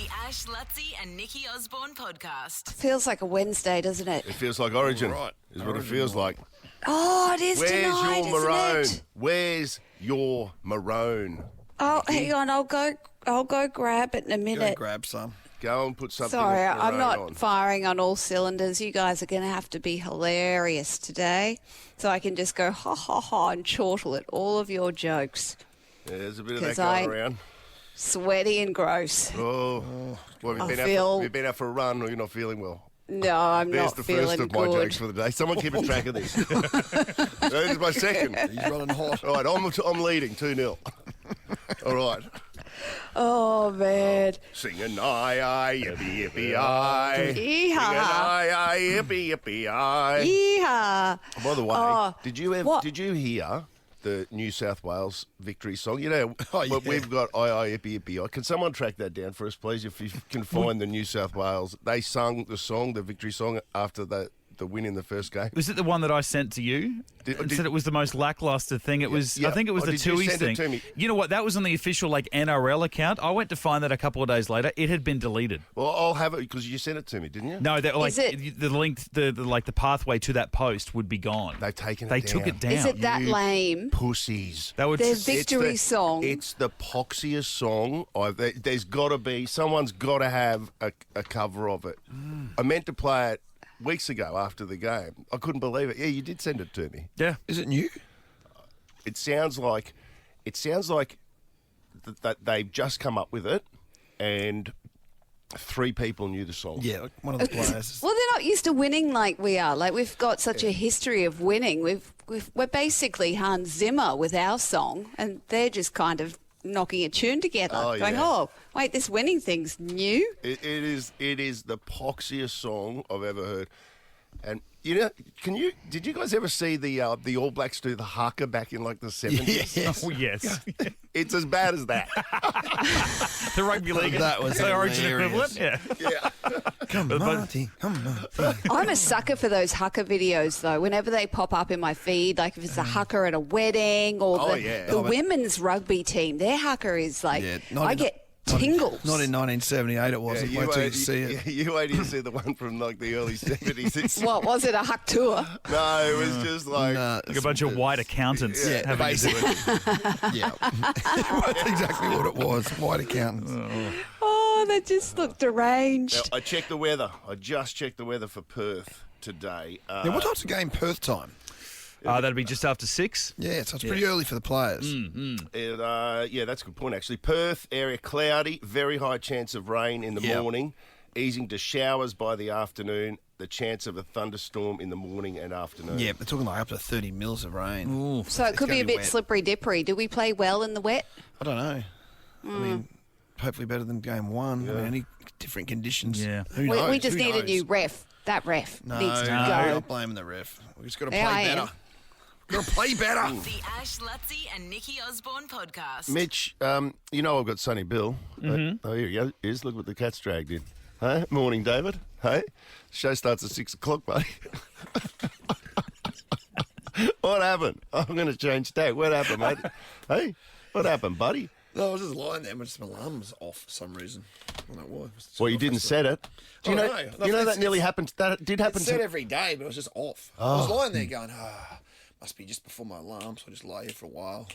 The Ash, Lutzi and Nikki Osborne podcast. Feels like a Wednesday, doesn't it? It feels like Origin, Right. is what it feels like. Oh, it is Where's tonight, your maroon? isn't it? Where's your maroon? Oh, hang on, I'll go grab it in a Go minute. grab some. Go and put something Sorry, of I'm maroon not on. firing on all cylinders. You guys are going to have to be hilarious today, so I can just go ha ha ha and chortle at all of your jokes. Yeah, there's a bit of that 'Cause going around. Sweaty and gross. Oh, well, I have feel- you been out for a run or you're not feeling well? No, I'm There's not the feeling first of my good. jokes for the day. Someone keep a track of this. There's my second. He's running hot. All right, I'm leading 2-0. All right. Oh, man. Singing aye, yippee, yippee, aye. Yeehaw. Singing aye, yippee, yippee, aye. Yeehaw. By the way, Oh, did you what? hear the New South Wales victory song? You know, Oh, yeah. we've got aye, yippee, yippee, aye. Can someone track that down for us, please, if you can find the New South Wales? They sung the song, the victory song, after the win in the first game. Was it the one that I sent to you? It said it was the most lackluster thing. It was. yeah. I think it was Oh, the did you Tui's send it thing. to me? You know what? That was on the official NRL account. I went to find that a couple of days later. It had been deleted. Well, I'll have it because you sent it to me, didn't you? No, that Is it- the link, the pathway to that post would be gone. They've taken it They down. took it down. Is it that You lame? Pussies. That would. Their It's victory the- song. It's the poxiest song. There's got to be, someone's got to have a cover of it. I meant to play it weeks ago after the game. I couldn't believe it. Yeah, you did send it to me. Yeah. Is it new? It sounds like that they've just come up with it, and 3 people knew the song. Yeah, like one of the players. Well, they're not used to winning like we are. Like, we've got such a history of winning. We're basically Hans Zimmer with our song, and they're just kind of knocking a tune together, Oh, going, yeah. "Oh, wait, this winning thing's new." It is the poxiest song I've ever heard. And you know, did you guys ever see the All Blacks do the haka back in like the 70s? Yes. Oh yes. It's as bad as that. The rugby league. That was the Origin hilarious. equivalent. Yeah. Yeah. Come on, Marty. Come on. I'm a sucker for those haka videos, though. Whenever they pop up in my feed, like if it's a haka at a wedding or Oh, the, yeah. the Oh, but- women's rugby team, their haka is like, Yeah, I get tingles. Not in 1978 it wasn't. Wait till you see it. You wait till you see the one from like the early 70s. It's, What was it, a huck tour? no, it was just like... Nah, Like a bunch of white accountants. Yeah, having to do basically. it. Yeah. That's exactly what it was. White accountants. Oh, they just look deranged. I checked the weather. I just checked the weather for Perth today. Now, what time's the game Perth time? That'd be just after 6. Yeah, so it's pretty early for the players. Yeah, that's a good point, actually. Perth area cloudy, very high chance of rain in the Yep. morning, easing to showers by the afternoon, the chance of a thunderstorm in the morning and afternoon. Yeah, they're talking like up to 30 mils of rain. So it could gonna be a be bit wet. slippery dippery. Do we play well in the wet? I don't know. I mean, hopefully better than game 1. I mean, any different conditions. Yeah. Who knows? We just Who need a knows? new ref. That ref No, needs to I'm go. not blaming the ref. We just got to play Yeah, I am. better. Got to play better. The Ash, Lutzi and Nikki Osborne podcast. Mitch, you know I've got Sonny Bill. Oh, here he go. Here's, look what the cat's dragged in. Hey, morning, David. Hey, show starts at 6 o'clock, buddy. What happened? I'm going to change tack. What happened, mate? Hey, what happened, buddy? No, I was just lying there, but my alarm was off for some reason. I don't know why. Well, you didn't set it. Do you Oh, know? no. You know It's- that nearly happened. That did happen It's set to. every day, but it was just off. I was lying there going, must be just before my alarm, so I just lay here for a while.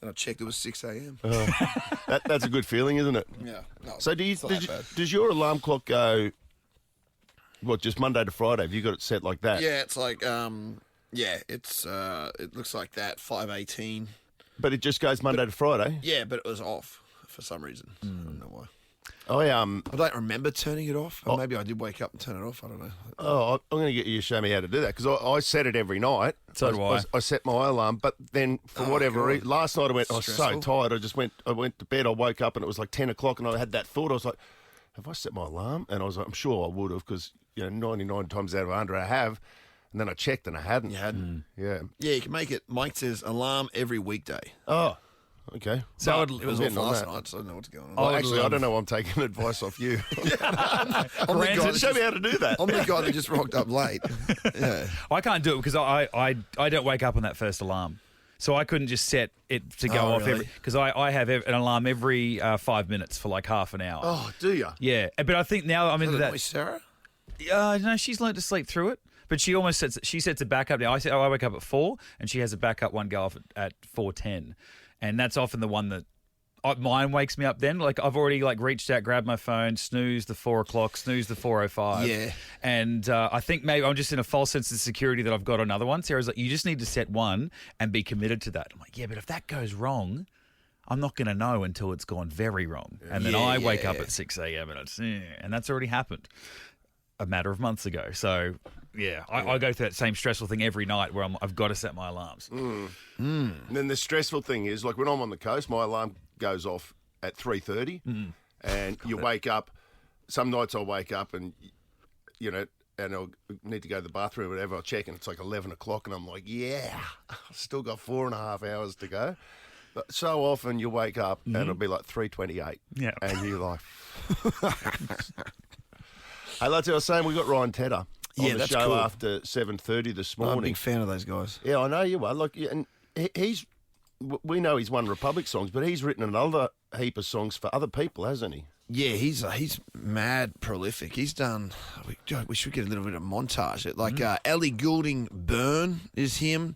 Then I checked, it was 6 a.m. That's a good feeling, isn't it? Yeah. No, So it's not that bad. does your alarm clock go? What, just Monday to Friday? Have you got it set like that? Yeah, it's like, it's it looks like that, 5:18. But it just goes Monday to Friday. Yeah, but it was off for some reason. I don't know why. I I don't remember turning it off. Or maybe I did wake up and turn it off. I don't know. I'm going to get you to show me how to do that because I set it every night. So do I. I set my alarm, but then for whatever God. reason, last night I was so Stressful. tired. I went to bed. I woke up and it was like 10 o'clock, and I had that thought. I was like, have I set my alarm? And I was like, I'm sure I would have because 99 times out of 100 I have. And then I checked and I hadn't. You hadn't. Yeah. Yeah, you can make it. Mike says alarm every weekday. Oh, okay. So But it was getting off on last that. night, so I don't know what's going on. Well, would actually, I love- don't know. I'm taking advice off you. I'm the guy Granted, that Show me just- how to do that. I'm the guy that just rocked up late. Yeah. I can't do it because I don't wake up on that first alarm. So I couldn't just set it to go off really? because I have an alarm every 5 minutes for like half an hour. Oh, do you? Yeah, but I think now I'm into that. Sarah? No, she's learned to sleep through it. But she almost sets a backup now. I wake up at 4, and she has a backup one go off at 4:10, and that's often the one that mine wakes me up. Then, like I've already like reached out, grabbed my phone, snooze the 4 o'clock, snooze the 4:05. Yeah, and I think maybe I'm just in a false sense of security that I've got another one. Sarah's like, you just need to set one and be committed to that. I'm like, yeah, but if that goes wrong, I'm not going to know until it's gone very wrong, and then I wake up at 6 a.m. and that's already happened a matter of months ago. So. Yeah, I go through that same stressful thing every night where I've got to set my alarms. And then the stressful thing is, like when I'm on the coast, my alarm goes off at 3:30, and you wake up. Some nights I'll wake up and, you know, and I'll need to go to the bathroom or whatever. I'll check and it's like 11 o'clock and I'm like, yeah, I've still got 4.5 hours to go. But so often you wake up and it'll be like 3:28. Yeah. And you're like... Hey, like I was saying, we got Ryan Tedder on the that's show cool. after 7:30 this I'm a morning. big fan of those guys. Yeah, I know you are. Like, and he's... We know he's won Republic songs, but he's written another heap of songs for other people, hasn't he? Yeah, he's mad prolific. He's done. We should get a little bit of montage. Like Ellie Goulding, Burn is him.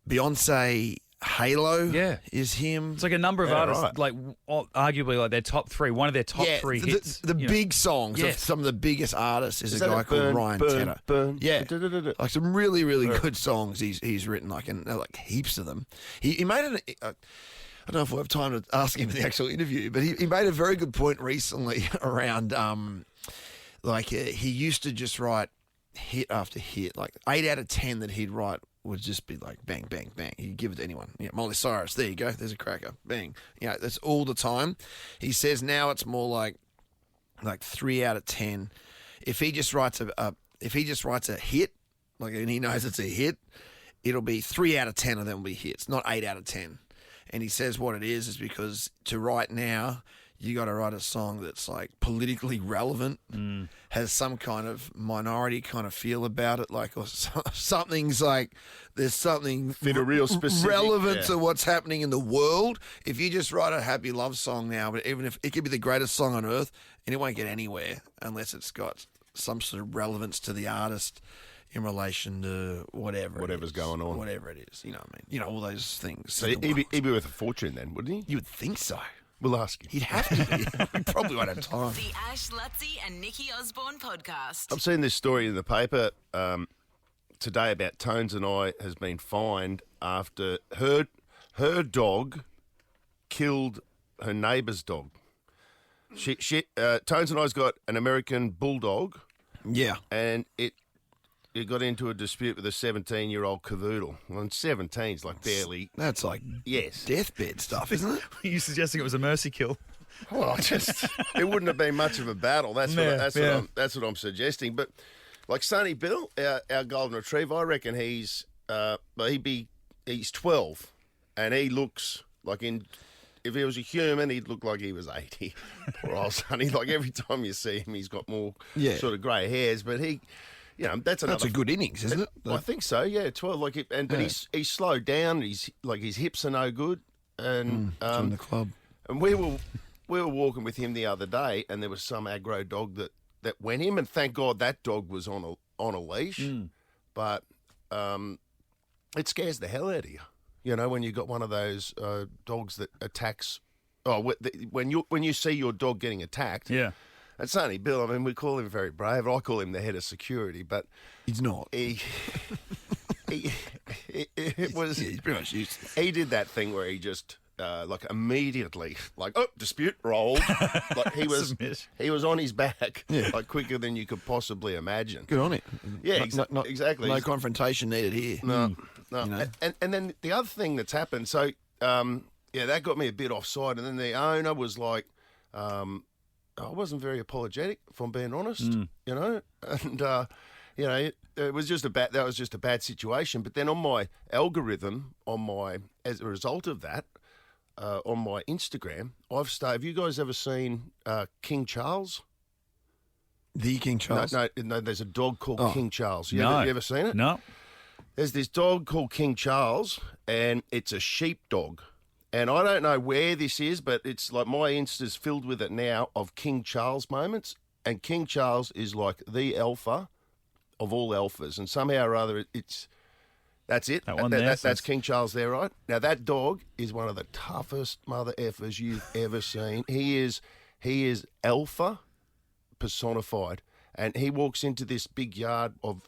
Beyonce, Halo is him. It's like a number of artists, right. like arguably like their top 3, one of their top 3 hits. The you know. big songs of Yes. some of the biggest artists is a that guy a called Ryan Tedder. Burn. Yeah, Da-da-da-da. like some really, really good songs he's written, like and like heaps of them. He made an. I don't know if we'll have time to ask him in the actual interview, but he made a very good point recently around he used to just write hit after hit, like 8 out of 10 that he'd write would just be like bang, bang, bang. He'd give it to anyone. Yeah, Molly Cyrus, there you go. There's a cracker. Bang. You know, that's all the time. He says now it's more like 3 out of 10. If he just writes a hit, like and he knows it's a hit, it'll be 3 out of 10 of them will be hits, not 8 out of 10. And he says what it is because to write now, you got to write a song that's like politically relevant, has some kind of minority kind of feel about it, like or something's like there's something a real specific, relevant to what's happening in the world. If you just write a happy love song now, but even if it could be the greatest song on earth, and it won't get anywhere unless it's got some sort of relevance to the artist in relation to whatever's going on. whatever it is. You know what I mean? You know, all those things. So he'd be worth a fortune then, wouldn't he? You would think so. We'll ask him. He'd have to be. We probably won't have time. The Ash Lutzi and Nikki Osborne podcast. I've seen this story in the paper today about Tones and I has been fined after her dog killed her neighbour's dog. Tones and I's got an American bulldog, Yeah. and it got into a dispute with a 17-year-old cavoodle. Well, 17's like barely. That's like Yes. deathbed stuff, isn't it? Are you suggesting it was a mercy kill? Well, it wouldn't have been much of a battle. That's what I'm suggesting. But like Sonny Bill, our golden retriever, I reckon he's 12, and he looks like if he was a human, he'd look like he was 80. Poor old Sonny. Like every time you see him, he's got more sort of grey hairs. But he, you know, that's a good innings, isn't it? I think so. Yeah, 12. Like, but he's slowed down. He's like his hips are no good, and join the club. And we were walking with him the other day, and there was some aggro dog that went him, and thank God that dog was on a leash. But it scares the hell out of you, you know, when you got one of those dogs that attacks. Oh, when you see your dog getting attacked, Yeah. It's only Bill. I mean, we call him very brave. I call him the head of security, but He's not. it was. He's pretty much useless. He did that thing where he just like immediately, like, oh, dispute rolled. Like he was on his back, like quicker than you could possibly imagine. Good on it. Yeah, Not exactly. No confrontation needed here. No. You know? And then the other thing that's happened, so that got me a bit offside. And then the owner was like, I wasn't very apologetic, if I'm being honest, you know, and you know, it was just that was just a bad situation. But then on my algorithm, as a result of that, on my Instagram, have you guys ever seen King Charles? The King Charles? No, there's a dog called King Charles. You ever seen it? No. There's this dog called King Charles, and it's a sheepdog. And I don't know where this is, but it's like my Insta's filled with it now of King Charles moments. And King Charles is like the alpha of all alphas. And somehow or other, that's it. That's King Charles there, right? Now, that dog is one of the toughest mother effers you've ever seen. He is alpha personified. And he walks into this big yard of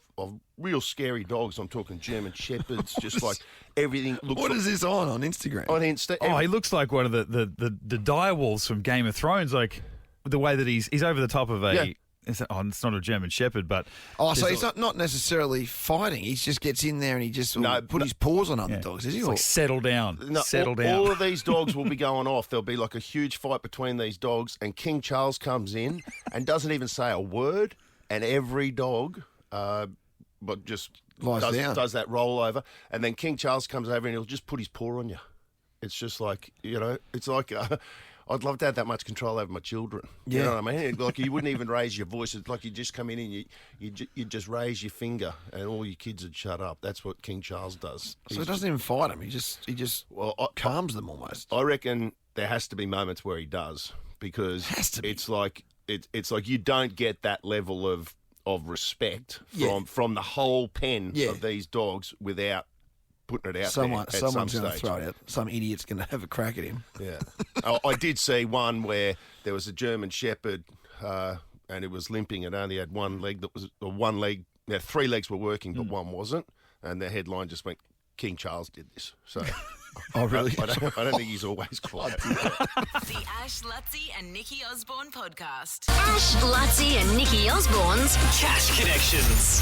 real scary dogs. I'm talking German Shepherds, just like everything looks. What is this on Instagram? On Insta. Oh, he looks like one of the direwolves from Game of Thrones, like the way that he's over the top of a. Yeah. It's not a German Shepherd, but so he's not necessarily fighting. He just gets in there and he just put his paws on other dogs. Is he? It's like settle down. Settle down. All of these dogs will be going off. There'll be like a huge fight between these dogs, and King Charles comes in and doesn't even say a word, and every dog, but just does that rollover, and then King Charles comes over and he'll just put his paw on you. It's just like, it's like. I'd love to have that much control over my children. Yeah. You know what I mean? Like, you wouldn't even raise your voice. It's like you just come in and you just raise your finger and all your kids would shut up. That's what King Charles does. So he doesn't even fight them. He just calms them almost. I reckon there has to be moments where he does, because it's like you don't get that level of respect from the whole pen of these dogs without putting it out there at someone's some going to stage. throw it out. Some idiot's going to have a crack at him. Yeah. I did see one where there was a German Shepherd and it was limping and only had one leg three legs were working, but one wasn't. And the headline just went, King Charles did this. So Oh, really? I don't think he's always quiet. The Ash, Lutzi and Nikki Osborne podcast. Ash, Lutzi and Nikki Osborne's Cash Connections.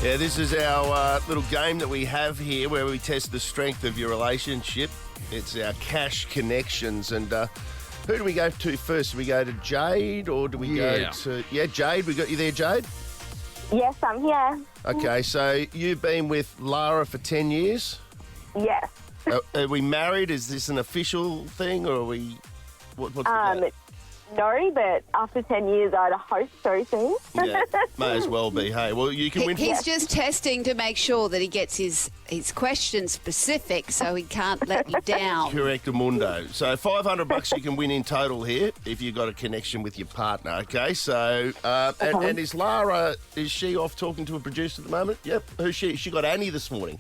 Yeah, this is our little game that we have here where we test the strength of your relationship. It's our Cash Connections. And who do we go to first? Do we go to Jade or do we go to... Yeah, Jade. We got you there, Jade? Yes, I'm here. Okay, so you've been with Lara for 10 years? Yes. Are we married? Is this an official thing or are we... What's the game? No, but after 10 years, I'd hope so soon. Yeah, may as well be. Hey, well, you can win. He's just testing to make sure that he gets his questions specific so he can't let you down. Correct, Mundo. So $500 you can win in total here if you've got a connection with your partner, okay? So, and is Lara, is she off talking to a producer at the moment? Yep. Who's she? She got Annie this morning.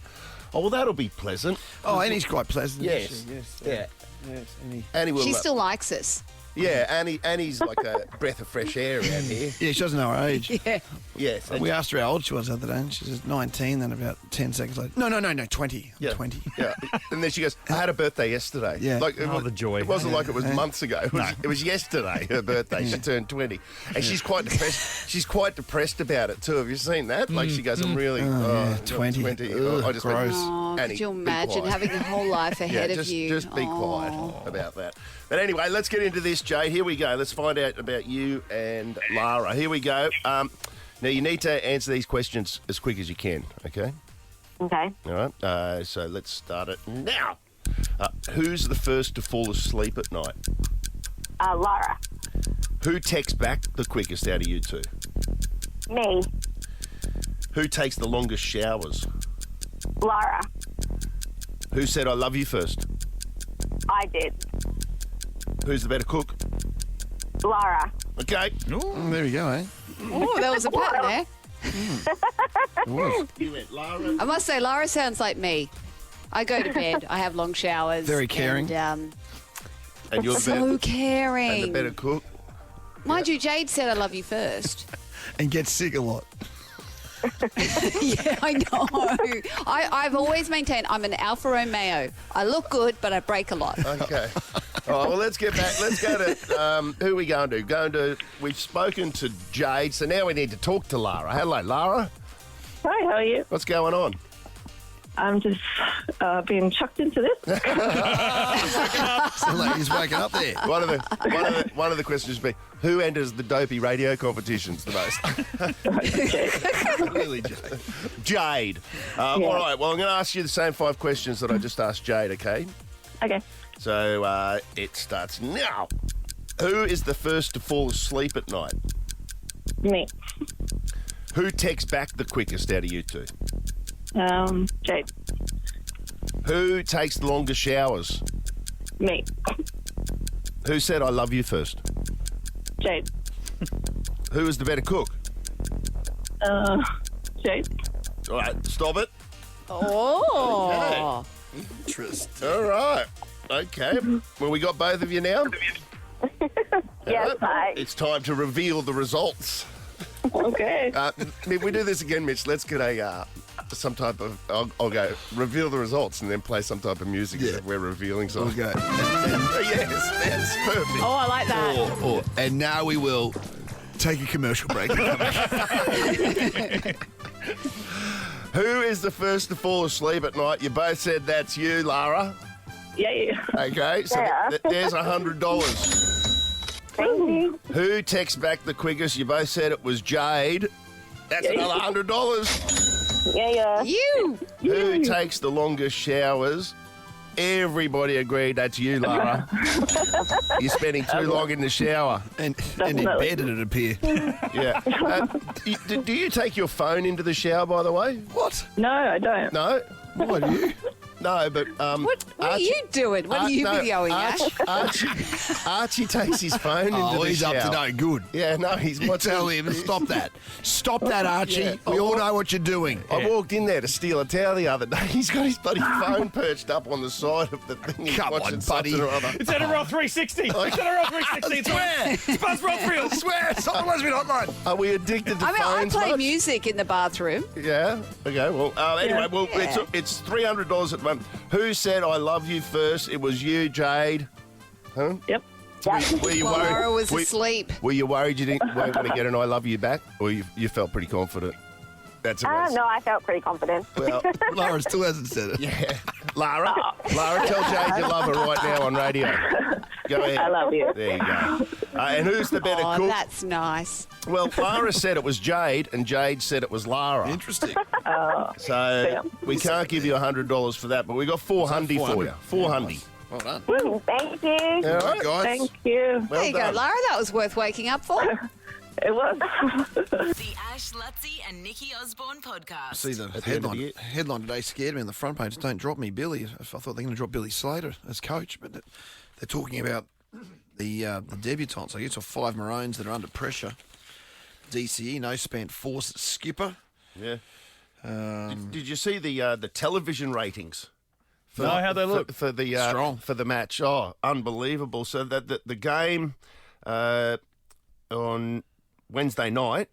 Oh, well, that'll be pleasant. Oh, Annie's quite pleasant. Yes. Isn't she? Yes. Yeah. Yes, Annie. Annie will. She still likes us. Yeah, Annie's like a breath of fresh air around here. Yeah, she doesn't know her age. Yeah. Yes. We asked her how old she was the other day, and she says 19, then about 10 seconds later, no, 20. Yeah. 20. Yeah. And then she goes, I had a birthday yesterday. Yeah. Like, the joy. It wasn't like it was months ago. It was yesterday, her birthday. She turned 20. And she's quite depressed. She's quite depressed about it too. Have you seen that? Like she goes, I'm really... yeah, 20. 20. Ugh, I just gross. Oh, Annie, could you be imagine quiet. having a whole life ahead of you? Just be quiet about that. But anyway, let's get into this, Jade. Here we go. Let's find out about you and Lara. Here we go. Now, you need to answer these questions as quick as you can, okay? Okay. All right. So let's start it now. Who's the first to fall asleep at night? Lara. Who texts back the quickest out of you two? Me. Who takes the longest showers? Lara. Who said I love you first? I did. Who's the better cook? Lara. Okay. There we go, eh? Oh, there was a pattern there. It was. You went Lara. I must say, Lara sounds like me. I go to bed. I have long showers. Very caring. And, And you're the so better, caring. and the better cook. Mind you, Jade said I love you first. And gets sick a lot. Yeah, I know. I've always maintained I'm an Alfa Romeo. I look good, but I break a lot. Okay. All right, well, let's get back. Let's go to who are we going to? We've spoken to Jade, so now we need to talk to Lara. Hello, Lara. Hi, how are you? What's going on? I'm just being chucked into this. Sound like he's waking up there. One of the questions would be, who enters the dopey radio competitions the most? Really, Jade. Jade. All right, well, I'm going to ask you the same 5 questions that I just asked Jade, okay? Okay. So it starts now. Who is the first to fall asleep at night? Me. Who texts back the quickest out of you two? Jade. Who takes the longest showers? Me. Who said I love you first? Jade. Who is the better cook? Jade. All right, stop it. Oh. Interesting. All right. Okay. Well, we got both of you now. Yes, All right. bye. It's time to reveal the results. Okay. If we do this again, Mitch, let's get some type of. I'll go reveal the results and then play some type of music as if we're revealing something. Okay. Yes, that's perfect. Oh, I like that. And now we will take a commercial break. Who is the first to fall asleep at night? You both said that's you, Lara. Yeah. Okay, so Yeah. there's $100. Thank you. Who texts back the quickest? You both said it was Jade. That's another $100. Yeah. You. Who takes the longest showers? Everybody agreed that's you, Lara. You're spending too long in the shower. and in Definitely. bed, it'd appear. Yeah. Do you take your phone into the shower, by the way? What? No, I don't. No? Why do you? No, but What are you doing? What are you videoing, Ash? Archie takes his phone into Oh, the he's shower. up to no good. Yeah, no, he's You watching. tell him, stop that. Stop that, Archie. Yeah. We all know what you're doing. I walked in there to steal a towel the other day. He's got his bloody phone perched up on the side of the thing. He's Come watching on, something buddy. or other. It's at a roll 360. It's at a roll 360. It's Swear. It's Buzz Roll I Thrill. swear, stop the lesbian hotline. Are we addicted to I mean, I phones play much? music in the bathroom. Yeah. Okay. Well. Anyway. Yeah. Well, it's $300 at the moment. Who said I love you first? It was you, Jade. Huh? Yep. Were you While worried? Laura was asleep. Were you worried you weren't going to get an I love you back, or you felt pretty confident? That's a race. No, I felt pretty confident. Well, Laura still hasn't said it. yeah. Lara, tell Jade you love her right now on radio. Go ahead. I love you. There you go. And who's the better Oh, cook? that's nice. Well, Lara said it was Jade, and Jade said it was Lara. Interesting. So we can't give you $100 for that, but we got $400 for you. $400. Well done. Thank you. All right, Guys. Thank you. Well There you go, done. Lara. That was worth waking up for. It was. The Ash, Lutzi and Nikki Osborne podcast. See, the At the end of the year. headline today scared me on the front page. Don't drop me, Billy. I thought they were going to drop Billy Slater as coach, but they're talking about the debutantes. I guess or 5 Maroons that are under pressure. DCE, no spent force skipper. Yeah. Did you see the television ratings? No, how'd they look? For the Strong. for the match? Oh, unbelievable! So that the game on Wednesday night,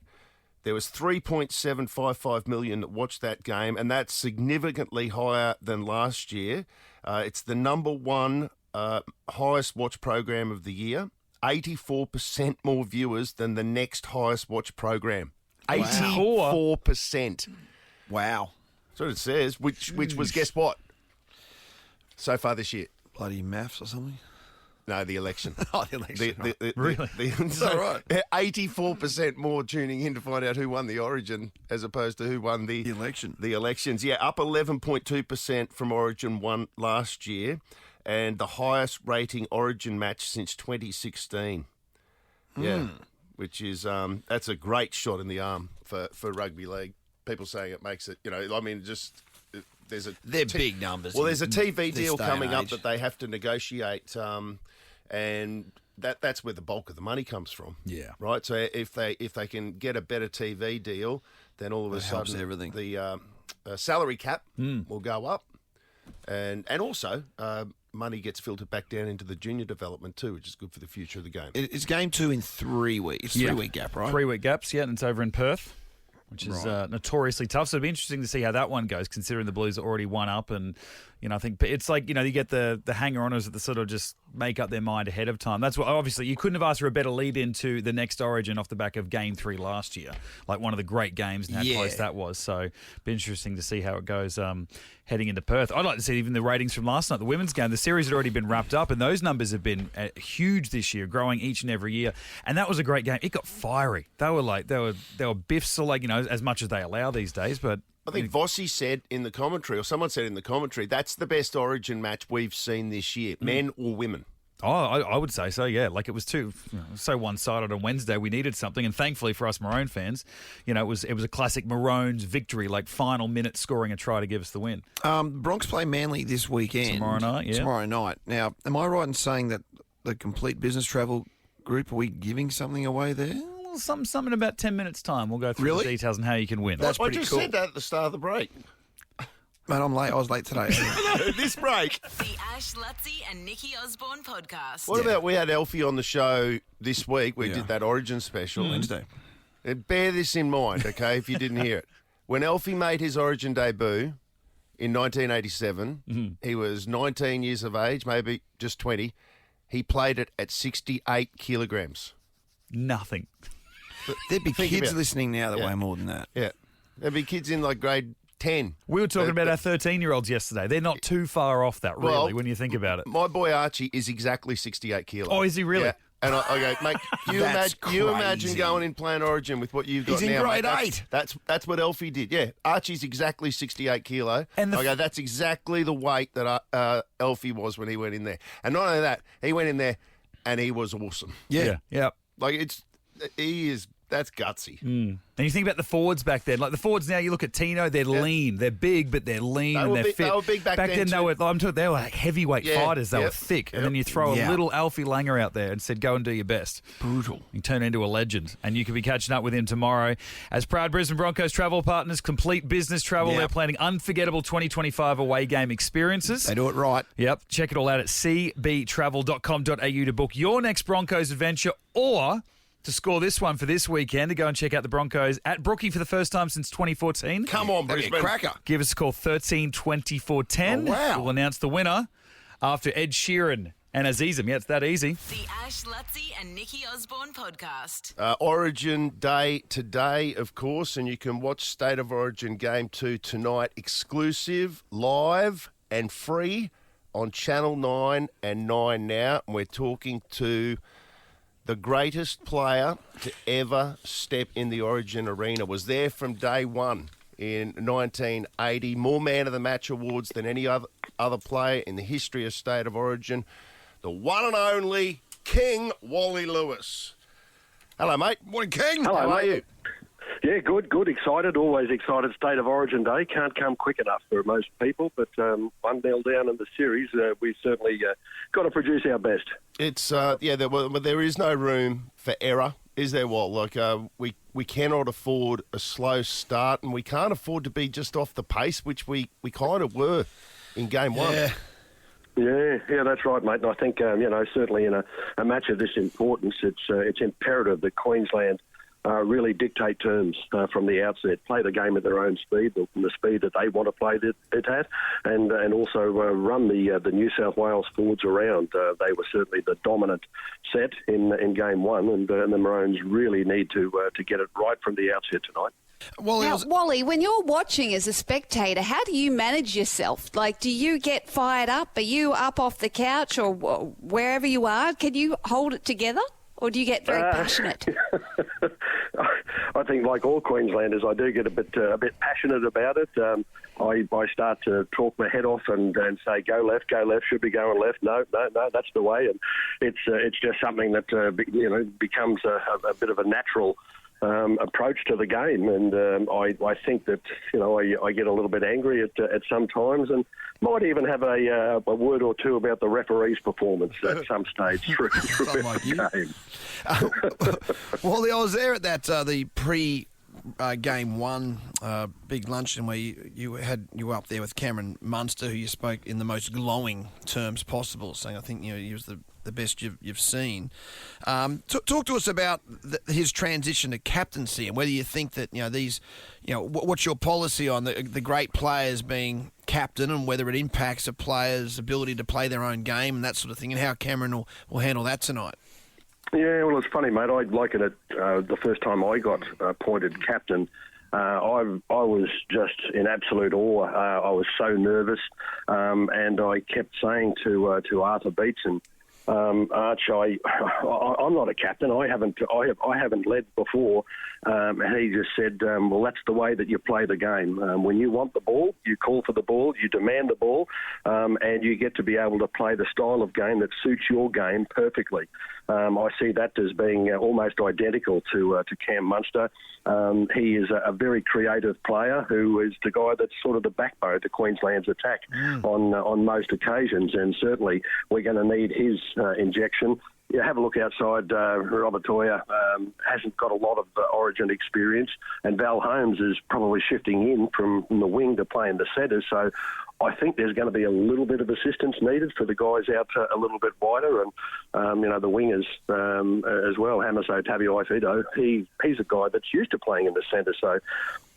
there was 3.755 million that watched that game, and that's significantly higher than last year. It's the number one highest watch program of the year. 84% more viewers than the next highest watch program. 84%. Wow. That's what it says, which was, guess what? So far this year. Bloody maths or something. No, the election. Oh, the election. right. Really? So, right? 84% more tuning in to find out who won the Origin as opposed to who won the election. The elections, yeah, up 11.2% from Origin 1 last year, and the highest rating Origin match since 2016. Yeah, which is that's a great shot in the arm for rugby league. People saying it makes it, I mean, just there's a They're big numbers. well, there's a in TV this deal day and coming up age. that they have to negotiate, and that's where the bulk of the money comes from. Yeah. Right. So if they can get a better TV deal, then all of a That helps sudden everything. the salary cap will go up, and also money gets filtered back down into the junior development too, which is good for the future of the game. It's game 2 in 3 weeks. It's 3-week gap, right? 3-week gaps, yeah, and it's over in Perth, which is notoriously tough. So it'll be interesting to see how that one goes, considering the Blues are already one up. And, I think it's like, you get the hanger-oners that sort of just make up their mind ahead of time. That's what, obviously, you couldn't have asked for a better lead into the next Origin off the back of Game 3 last year. Like one of the great games and how close that was. So it'll be interesting to see how it goes heading into Perth. I'd like to see even the ratings from last night, the women's game. The series had already been wrapped up, and those numbers have been huge this year, growing each and every year. And that was a great game. It got fiery. They were biffs, or as much as they allow these days. But I think Vossi said in the commentary, or someone said in the commentary, that's the best Origin match we've seen this year, men or women. Oh, I would say so, yeah. Like it was so one-sided on Wednesday. We needed something, and thankfully for us Maroon fans, it was a classic Maroons victory, like final minute scoring a try to give us the win. Bronx play Manly this weekend. Tomorrow night, yeah. Tomorrow night. Now, am I right in saying that the complete business travel group, are we giving something away there? Well, something in about 10 minutes' time. We'll go through the details on how you can win. That's I pretty just cool. said that at the start of the break. Mate, I'm late. I was late today. This break. The Ash, Lutzi and Nikki Osborne podcast. What about we had Elfie on the show this week? We did that Origin special. Wednesday. Bear this in mind, okay, if you didn't hear it. When Elfie made his Origin debut in 1987, he was 19 years of age, maybe just 20. He played it at 68 kilograms. Nothing. There'd be Think kids about it. listening now that weigh more than that. Yeah. There'd be kids in like grade 10. We were talking about our 13-year-olds yesterday. They're not too far off that, really, Well, when you think about it. My boy Archie is exactly 68 kilos. Oh, is he really? Yeah. And I go, mate, That's you imagine crazy. going in playing Origin with what you've got He's in now. grade mate. 8. That's what Elfie did. Yeah, Archie's exactly 68 kilo. And I go, that's exactly the weight that Elfie was when he went in there. And not only that, he went in there and he was awesome. Yeah. Like that's gutsy. And you think about the forwards back then. Like the forwards now, you look at Tino, they're lean. They're big, but they're lean and they're fit. They were big back then they too. were like heavyweight fighters. They were thick. And then you throw a Yeah. little Alfie Langer out there and said, go and do your best. Brutal. You turn into a legend. And you could be catching up with him tomorrow. As proud Brisbane Broncos travel partners, complete business travel. Yep. They're planning unforgettable 2025 away game experiences. They do it right. Yep. Check it all out at cbtravel.com.au to book your next Broncos adventure, or to score this one for this weekend, to go and check out the Broncos at Brookie for the first time since 2014. Come on, That'd be a Brisbane. cracker. Give us a call, 13-24-10. Oh, wow. We'll announce the winner after Ed Sheeran and Azizam. Yeah, it's that easy. The Ash, Lutzi and Nikki Osborne podcast. Origin Day today, of course, and you can watch State of Origin Game 2 tonight, exclusive, live and free on Channel 9 and 9 Now. And we're talking to the greatest player to ever step in the Origin arena. Was there from day one in 1980. More Man of the Match awards than any other player in the history of State of Origin. The one and only King Wally Lewis. Hello, mate. Morning, King. How are you? Yeah, good. Excited, always excited. State of Origin Day can't come quick enough for most people, but 1-0 down in the series, we certainly got to produce our best. It's there is no room for error, is there, Walt? Like we cannot afford a slow start, and we can't afford to be just off the pace, which we kind of were in game one. Yeah, that's right, mate. And I think certainly in a match of this importance, it's imperative that Queensland really dictate terms from the outset, play the game at their own speed, the speed that they want to play it at, and also run the New South Wales forwards around. They were certainly the dominant set in game one, and the Maroons really need to get it right from the outset tonight. Now, Wally, when you're watching as a spectator, how do you manage yourself? Like, do you get fired up? Are you up off the couch or wherever you are? Can you hold it together? Or do you get very passionate? I think, like all Queenslanders, I do get a bit passionate about it. I start to talk my head off and say, go left, should be going left. No, that's the way. And it's just something that becomes a bit of a natural approach to the game, and I think that I get a little bit angry at some times, and might even have a word or two about the referee's performance at some stage through the game. Wally, I was there at that the game one big luncheon where you were up there with Cameron Munster, who you spoke in the most glowing terms possible, saying I think he was the best you've seen. Talk to us about his transition to captaincy and whether you think that what's your policy on the great players being captain and whether it impacts a player's ability to play their own game and that sort of thing, and how Cameron will handle that tonight. Yeah, well, it's funny, mate. I liken it. The first time I got appointed captain, I was just in absolute awe. I was so nervous, and I kept saying to Arthur Beetson, Arch, I'm not a captain. I haven't led before. And he just said, well, that's the way that you play the game. When you want the ball, you call for the ball, you demand the ball, and you get to be able to play the style of game that suits your game perfectly. I see that as being almost identical to Cam Munster. He is a very creative player who is the guy that's sort of the backbone to Queensland's attack on most occasions, and certainly we're going to need his injection. Yeah, have a look outside. Robert Toya hasn't got a lot of Origin experience, and Val Holmes is probably shifting in from the wing to play in the centre. So I think there's going to be a little bit of assistance needed for the guys out a little bit wider, and the wingers as well. Hamiso Tabuai-Fidow, he's a guy that's used to playing in the centre. So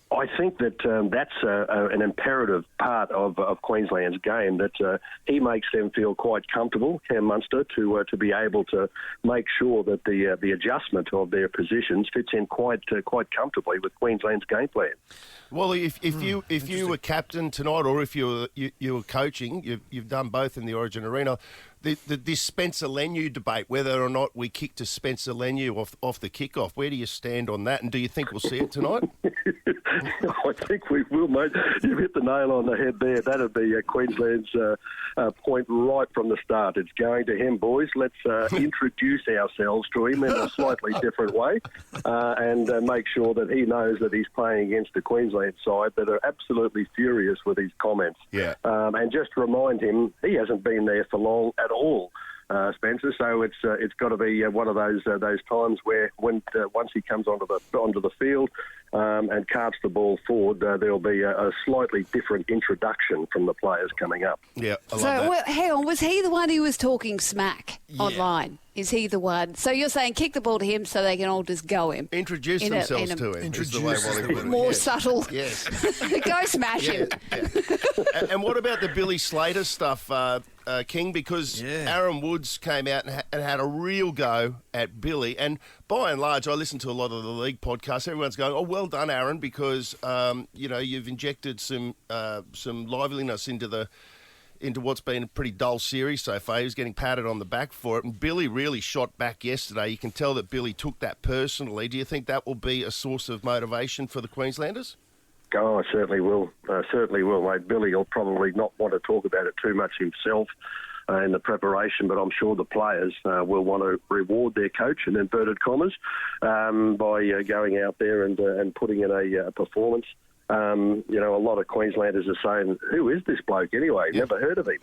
I think that that's an imperative part of Queensland's game, that he makes them feel quite comfortable, Cam Munster, to be able to make sure that the adjustment of their positions fits in quite comfortably with Queensland's game plan. Well, if you were captain tonight, or if you were coaching, you've done both in the Origin arena. This Spencer Leniu debate, whether or not we kick to Spencer Leniu off the kickoff, where do you stand on that? And do you think we'll see it tonight? I think we will, mate. You've hit the nail on the head there. That'd be Queensland's point right from the start. It's going to him, boys. Let's introduce ourselves to him in a slightly different way, and make sure that he knows that he's playing against the Queensland side that are absolutely furious with his comments. Yeah. And just remind him he hasn't been there for long at all, Spencer. So it's got to be one of those times where once he comes onto the field and carts the ball forward, there'll be a slightly different introduction from the players coming up. Yeah. I love So, that. well, hang on, was he the one who was talking smack online? Is he the one? So you're saying kick the ball to him so they can all just go him? Introduce themselves to him. Introduce is the way Wally put it. More Yes. subtle. Yes. Go smash him. And what about the Billy Slater stuff, King? Because Aaron Woods came out and had a real go at Billy. And by and large, I listen to a lot of the league podcasts. Everyone's going, "Oh, well done, Aaron," because you've injected some liveliness into what's been a pretty dull series so far. He was getting patted on the back for it, and Billy really shot back yesterday. You can tell that Billy took that personally. Do you think that will be a source of motivation for the Queenslanders? Oh, I certainly will. Mate. Billy will probably not want to talk about it too much himself in the preparation, but I'm sure the players will want to reward their coach, in inverted commas, by going out there and putting in a performance. A lot of Queenslanders are saying, "Who is this bloke anyway? Never heard of him."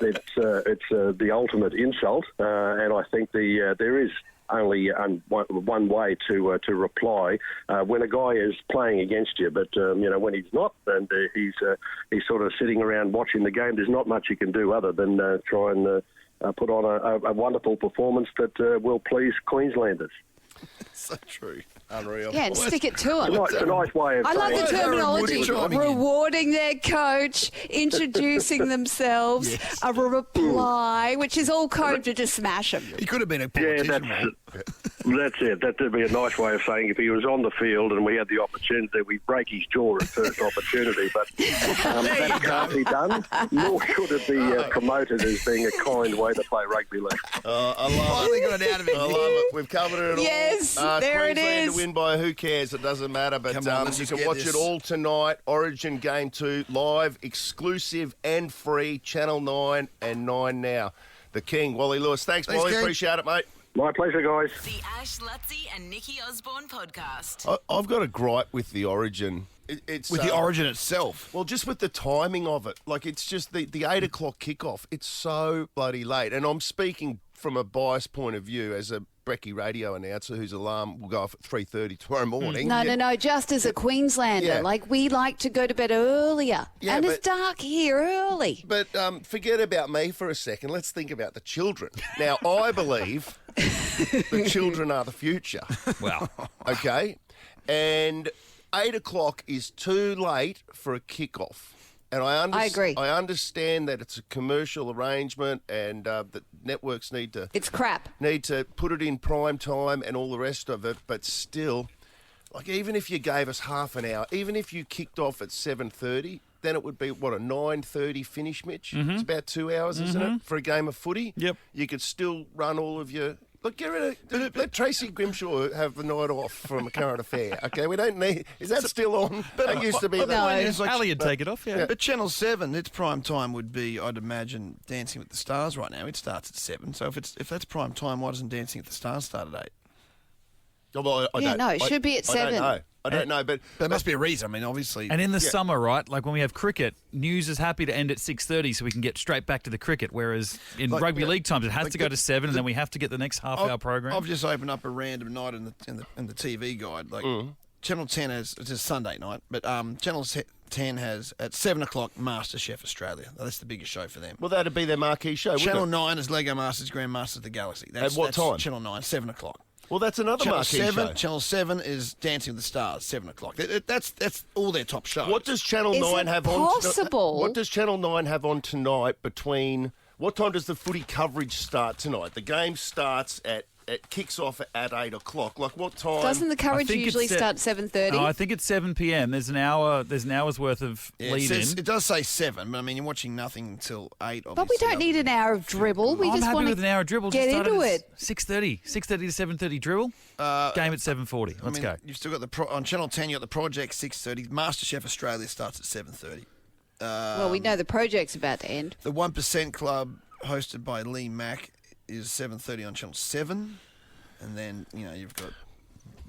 It's the ultimate insult, and I think there is only one way to reply when a guy is playing against you. But when he's not, and he's sort of sitting around watching the game, there's not much you can do other than try and put on a wonderful performance that will please Queenslanders. So true. Unreal. Yeah, and stick it to him. It's a nice way of I love saying the it. terminology. Rewarding their coach, introducing themselves, a reply, which is all code to just smash them. He could have been a politician, mate. That's it. That would be a nice way of saying if he was on the field and we had the opportunity, we'd break his jaw at first opportunity. But that can't be done, nor should it be promoted as being a kind way to play rugby league. I love it. Got it out of it. I love it. We've covered it all. Yes, there it Queensland is. to win by who cares? It doesn't matter. But Come on, let's you just can get watch this. it all tonight. Origin Game 2, live, exclusive and free. Channel 9 and 9 now. The King, Wally Lewis. Thanks Wally. King. Appreciate it, mate. My pleasure, guys. The Ash, Lutzi and Nikki Osborne podcast. I've got a gripe with the Origin. It's With the Origin itself. Well, just with the timing of it. Like, it's just the 8 o'clock kickoff. It's so bloody late. And I'm speaking from a biased point of view as a Brekkie radio announcer whose alarm will go off at 3:30 tomorrow morning. No. Just as a Queenslander, Yeah. like we like to go to bed earlier, Yeah, and it's but- dark here early. But forget about me for a second. Let's think about the children. Now, I believe the children are the future. Wow. Okay? And 8 o'clock is too late for a kickoff. And I agree. I understand that it's a commercial arrangement and that networks need to It's crap. put it in prime time and all the rest of it. But still, like, even if you gave us half an hour, even if you kicked off at 7:30, then it would be, what, a 9:30 finish, Mitch? It's about 2 hours, isn't it, for a game of footy? Yep. You could still run all of your... Look, get rid of... Let Tracy Grimshaw have the night off from a current affair, okay? We don't need... Is that still on? That used to be... Ali would take it off, yeah. But Channel 7, its prime time would be, I'd imagine, Dancing with the Stars right now. It starts at 7. So if that's prime time, why doesn't Dancing with the Stars start at 8? Well, it should be at 7. I don't know, but there must be a reason. I mean, obviously. And in the summer, right, like when we have cricket, news is happy to end at 6:30 so we can get straight back to the cricket, whereas in rugby league times it has to go to 7 and then we have to get the next half-hour program. I've just opened up a random night in the TV guide. Like Channel 10 has, it's a Sunday night, but Channel 10 has at 7 o'clock MasterChef Australia. That's the biggest show for them. Well, that'd be their marquee show. Channel 9 is Lego Masters Grandmasters of the Galaxy. At what time? Channel 9, 7 o'clock. Well, that's another marquee show. Channel 7 is Dancing with the Stars, 7 o'clock. That's all their top shows. What does Channel 9 have on? What does Channel 9 have on tonight between... What time does the footy coverage start tonight? The game starts at... It kicks off at 8 o'clock. Like, what time? Doesn't the coverage usually start at 7:30? No, I think it's 7 p.m. There's an hour's worth of lead-in. It does say 7, but I mean, you're watching nothing until 8, obviously. But we don't need an hour of dribble. We I'm just happy want with an hour of dribble. get Just into it. 6:30 to 7:30 dribble. Game at 7:40. Let's go. You've still got on Channel 10. You got the Project 6:30. MasterChef Australia starts at 7:30. Well, we know the project's about to end. The 1% Club, hosted by Lee Mack, is 7:30 on Channel 7. And then, you've got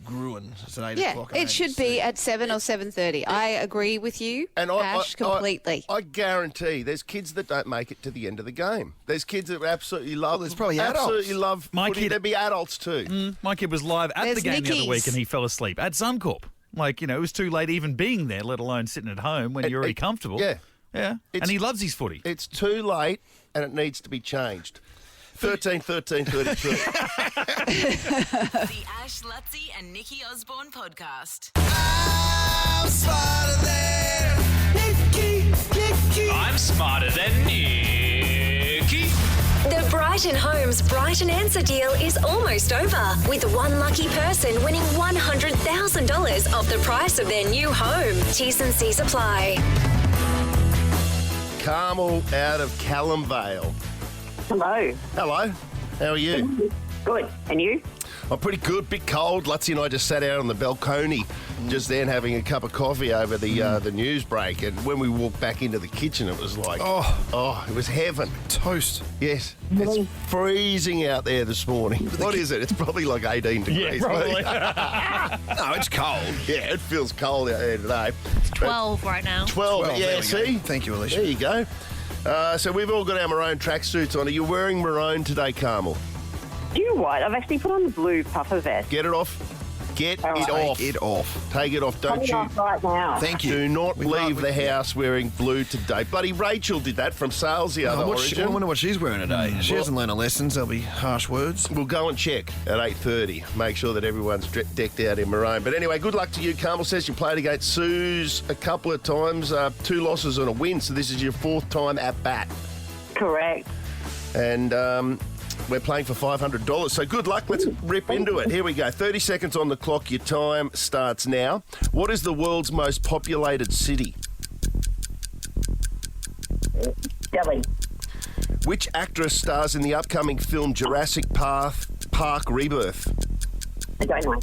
Gruen. It's at 8 o'clock. Yeah, it should be at 7 or 7:30. I agree with you, Ash, completely. I guarantee there's kids that don't make it to the end of the game. There's kids that absolutely love... there's probably adults. Absolutely love footy. There'd be adults too. My kid was live at the game the other week and he fell asleep at Suncorp. Like, it was too late even being there, let alone sitting at home when you're already comfortable. Yeah. Yeah. And he loves his footy. It's too late and it needs to be changed. 13, 13, 32. The Ash, Lutzi and Nikki Osborne podcast. I'm smarter than Nikki. The Brighton Homes Brighton Answer Deal is almost over, with one lucky person winning $100,000 off the price of their new home. T's and C's apply. Carmel out of Callum Vale. Hello. Hello. How are you? Good. And you? I'm pretty good. Bit cold. Lutzi and I just sat out on the balcony just then having a cup of coffee over the news break. And when we walked back into the kitchen, it was like, it was heaven. Toast. Yes. It's freezing out there this morning. What is it? It's probably like 18 degrees. Yeah, probably. No, it's cold. Yeah, it feels cold out there today. 12 right now. 12, yeah, see? Thank you, Alicia. There you go. So we've all got our maroon tracksuits on. Are you wearing maroon today, Carmel? Do you know what? I've actually put on the blue puffer vest. Get it off. Get All it right. off. Take it off. Take it off. Don't Take it you? off right now. Thank you. Do not We leave can't- the house wearing blue today. Bloody Rachel did that from Sales the other I origin. wonder what she's wearing today. She hasn't learned her lessons. There'll be harsh words. We'll go and check at 8:30. Make sure that everyone's decked out in maroon. But anyway, good luck to you. Carmel says you played against Suze a couple of times. 2 losses and a win. So this is your 4th time at bat. Correct. And we're playing for $500. So good luck. Let's rip into it. Here we go. 30 seconds on the clock. Your time starts now. What is the world's most populated city? Delhi. Which actress stars in the upcoming film Jurassic Park Rebirth? I don't know.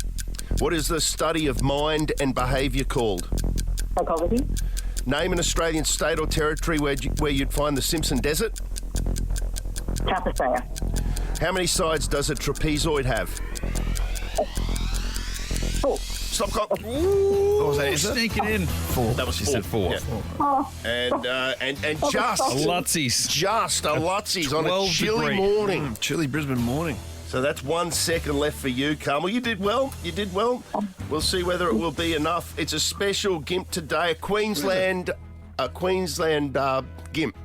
What is the study of mind and behaviour called? Psychology. Name an Australian state or territory where you'd find the Simpson Desert. South Australia. How many sides does a trapezoid have? 4. Stop clock. What was that? Is it? Sneak it in. 4. That was She 4. said 4. Yeah. Oh. And just Lutsies. a Lutsies on a 12 chilly degree. morning. Chilly Brisbane morning. So that's 1 second left for you, Carmel. You did well. You did well. We'll see whether it will be enough. It's a special GIMP today, a Queensland GIMP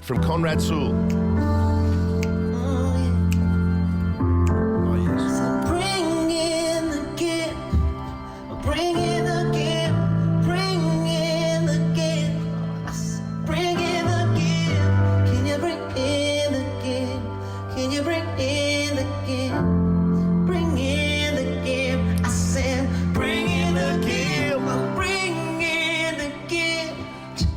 from Conrad Sewell. Bring in the gift. Bring in the gift. Bring in the gift. Bring in the gift. Can you bring in the gift? Can you bring in the gift? Bring in the gift. I said, bring in the gift. Bring in the gift.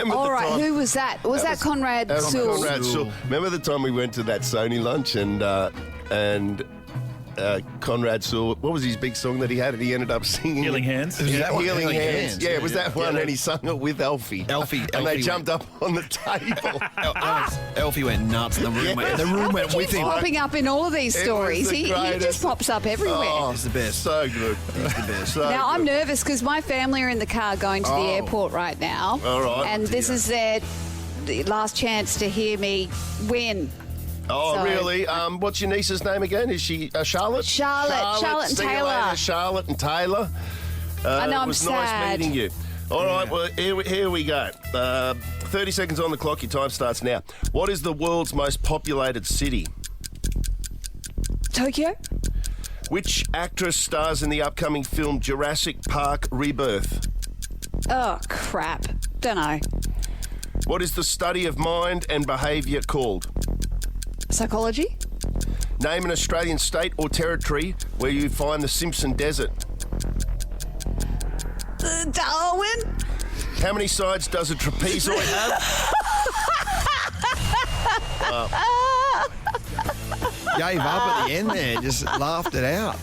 Remember All the right, time- who was that? Was that Conrad That was Sewell? Conrad Sewell. Remember the time we went to that Sony lunch and Conrad Sewell, what was his big song that he had? And he ended up singing Healing Hands? Yeah, that one? Healing Healing Hands. Hands. Yeah, it was that one, and he sung it with Elfie. Elfie and they went- jumped up on the table. Elfie went nuts, and the room went with He's him. popping up in all of these It was stories. the He greatest. just pops up everywhere. Oh, He's the best. So good. He's the best. So Now, I'm good. nervous because my family are in the car going to the airport right now. All right. And this is their last chance to hear me win. Oh, So- really? What's your niece's name again? Is she Charlotte? Charlotte and see you Taylor. later, Charlotte and Taylor. I know, it I'm was sad. nice meeting you. All right, well, here we go. 30 seconds on the clock. Your time starts now. What is the world's most populated city? Tokyo? Which actress stars in the upcoming film Jurassic Park Rebirth? Oh, crap. Don't know. What is the study of mind and behaviour called? Psychology? Name an Australian state or territory where you find the Simpson Desert. Darwin? How many sides does a trapezoid have? Gave up at the end there, just laughed it out.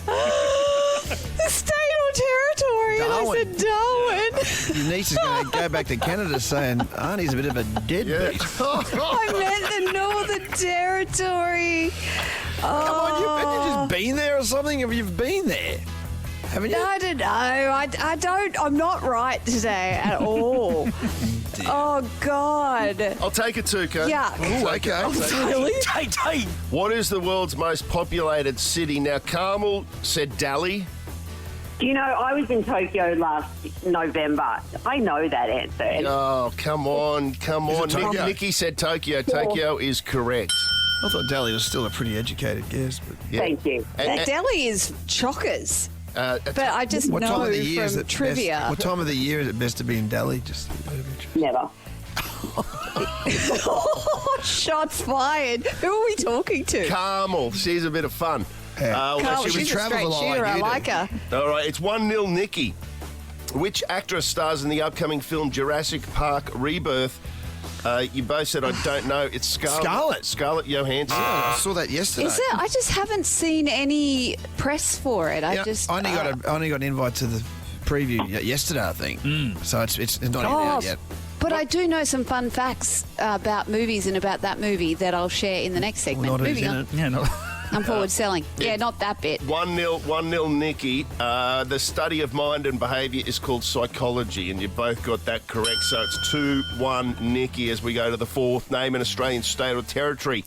State or territory? Darwin. I said Darwin. Your niece is going to go back to Canada saying Arnie's a bit of a deadbeat. I meant the Northern Territory. Come on, have you just been there or something? Have you been there? Haven't you? I don't know. I don't. I'm not right today at all. Oh, God. I'll take it too, Kate. Yuck. Ooh, okay. Really? What is the world's most populated city? Now, Carmel said Delhi. Do you know, I was in Tokyo last November. I know that answer. And Oh, come on. Tokyo? Nikki said Tokyo. Tokyo is correct. I thought Delhi was still a pretty educated guess. But Yeah. Thank you. That Delhi is chockers. But I just what know time of the year is from it trivia. Best, what time of the year is it best to be in Delhi? Just Never. Shots fired. Who are we talking to? Carmel. She's a bit of fun. Yeah. Carl, she she's a travels straight a lot shooter. like I you like do. her. All right, it's 1-0 Nikki. Which actress stars in the upcoming film Jurassic Park Rebirth? You both said I don't know. It's Scarlett. Scarlett Johansson. I saw that yesterday. Is it? I just haven't seen any press for it. I Yeah, just I only got an invite to the preview yesterday, I think. So it's not even out yet. But I do know some fun facts about movies and about that movie that I'll share in the next segment. Not Moving in on. it. Yeah, no. I'm forward selling. Yeah, not that bit. 1-0 Nikki. The study of mind and behaviour is called psychology, and you both got that correct. So it's 2-1 Nikki as we go to the fourth. Name an Australian state or territory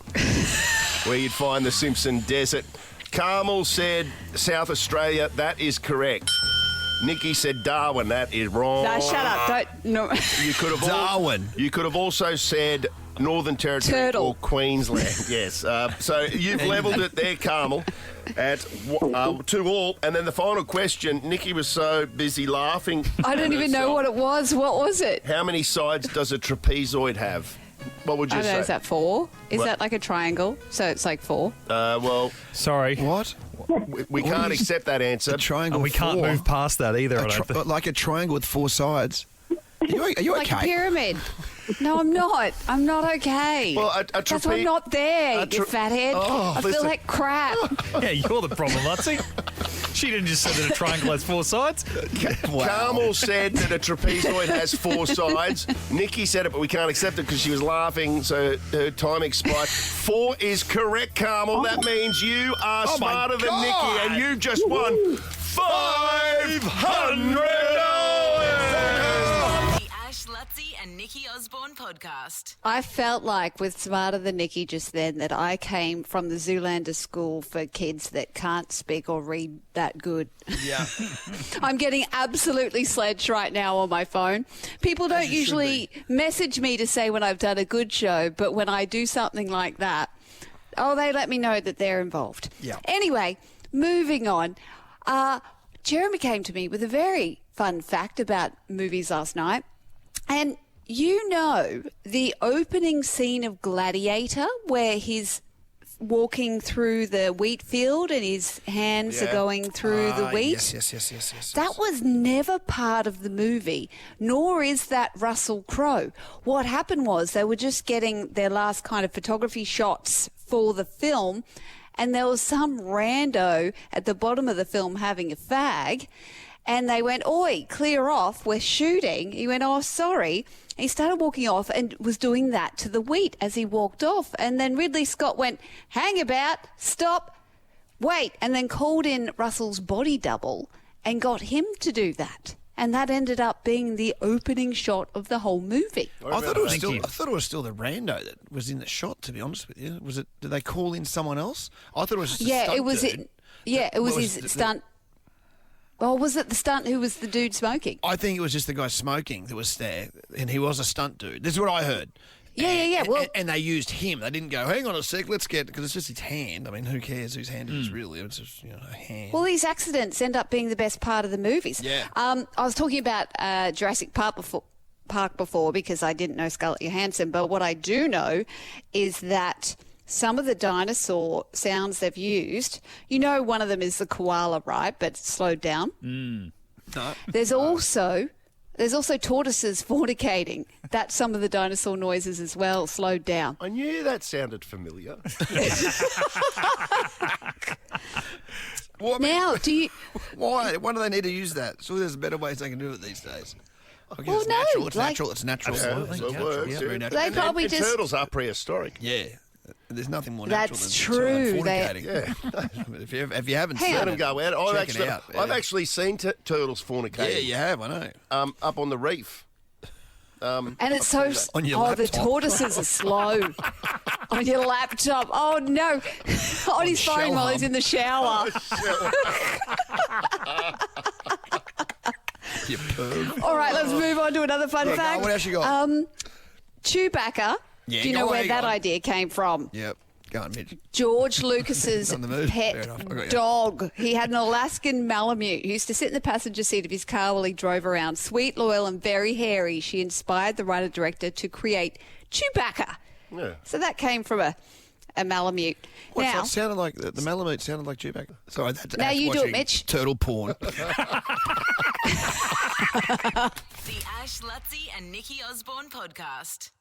where you'd find the Simpson Desert. Carmel said South Australia. That is correct. Nikki said Darwin. That is wrong. No, shut up. Don't. No. You could have Darwin. You could have also said Northern Territory Turtle. or Queensland. Yes. So you've levelled it there, Carmel, at 2-2. And then the final question. Nikki was so busy laughing. I don't even know what it was. What was it? How many sides does a trapezoid have? What would you I don't say? know. Is that 4? Is What? that like a triangle? So it's like 4. Well, Sorry. What? we can't accept that answer. A triangle And we can't 4? move past that either, I don't think. Like a triangle with 4 sides. Are you Like a okay? pyramid. No, I'm not. I'm not okay. Well, a That's why I'm not there, you fathead. Oh, I feel listen. like crap. Yeah, you're the problem, Lutzy. She didn't just say that a triangle has 4 sides. Carmel said that a trapezoid has 4 sides. Nikki said it, but we can't accept it because she was laughing, so her time expired. 4 is correct, Carmel. That means you are Oh, my smarter than God. Nikki, and you just won $500. The Ash, Lutzy and Nikki Osborne podcast. I felt like with Smarter Than Nikki just then that I came from the Zoolander school for kids that can't speak or read that good. Yeah. I'm getting absolutely sledged right now on my phone. People don't usually message me to say when I've done a good show, but when I do something like that, they let me know that they're involved. Yeah. Anyway, moving on. Jeremy came to me with a very fun fact about movies last night. And you know the opening scene of Gladiator where his walking through the wheat field and his hands are going through the wheat. Yes. That was never part of the movie, nor is that Russell Crowe. What happened was they were just getting their last kind of photography shots for the film, and there was some rando at the bottom of the film having a fag, and they went, "Oi, clear off, we're shooting." He went, "Oh, sorry." He started walking off and was doing that to the wheat as he walked off. And then Ridley Scott went, "Hang about, stop, wait," and then called in Russell's body double and got him to do that. And that ended up being the opening shot of the whole movie. I thought it was still the rando that was in the shot, to be honest with you. Was it? Did they call in someone else? I thought it was just a stunt it was dude. it was his stunt. Or was it the stunt who was the dude smoking? I think it was just the guy smoking that was there, and he was a stunt dude. This is what I heard. Yeah. Well, and they used him. They didn't go, "Hang on a sec, let's get," because it's just his hand. I mean, who cares whose hand it is really? It's just a hand. well, these accidents end up being the best part of the movies. Yeah. I was talking about Jurassic Park before because I didn't know Scarlett Johansson, but what I do know is that some of the dinosaur sounds they've used, one of them is the koala, right? But slowed down. No. There's also tortoises fornicating. That's some of the dinosaur noises as well, slowed down. I knew that sounded familiar. Well, I mean, Now, do you... why? Why do they need to use that? Surely there's better ways they can do it these days. I guess Well, it's no, natural. It's like- natural. It's natural. Yeah, so it works. Yeah, very yeah. natural. They probably and just... turtles are prehistoric. Yeah. There's nothing more natural That's than true. fornicating. Yeah. if you haven't Hang seen on. Let them go out. check it out. Yeah. I've actually seen turtles fornicating. Yeah, you have, I know. Up on the reef. And it's so... On your the laptop. tortoises are slow. On your laptop. Oh, no. On his phone while he's in the shower. You perv. All right, let's move on to another fun Yeah, fact. what else you got? Chewbacca. Yeah, do you know go where on, that go on. idea came from? Yep. Go on, Mitch. George Lucas's On the move. Fair enough. I got pet you. dog. He had an Alaskan Malamute who used to sit in the passenger seat of his car while he drove around. Sweet, loyal, and very hairy. She inspired the writer-director to create Chewbacca. Yeah. So that came from a Malamute. What's Now, that? Sounded like the Malamute sounded like Chewbacca. Sorry, that's Now Ash you do it, watching Mitch. Turtle porn. The Ash, Lutzi and Nikki Osborne podcast.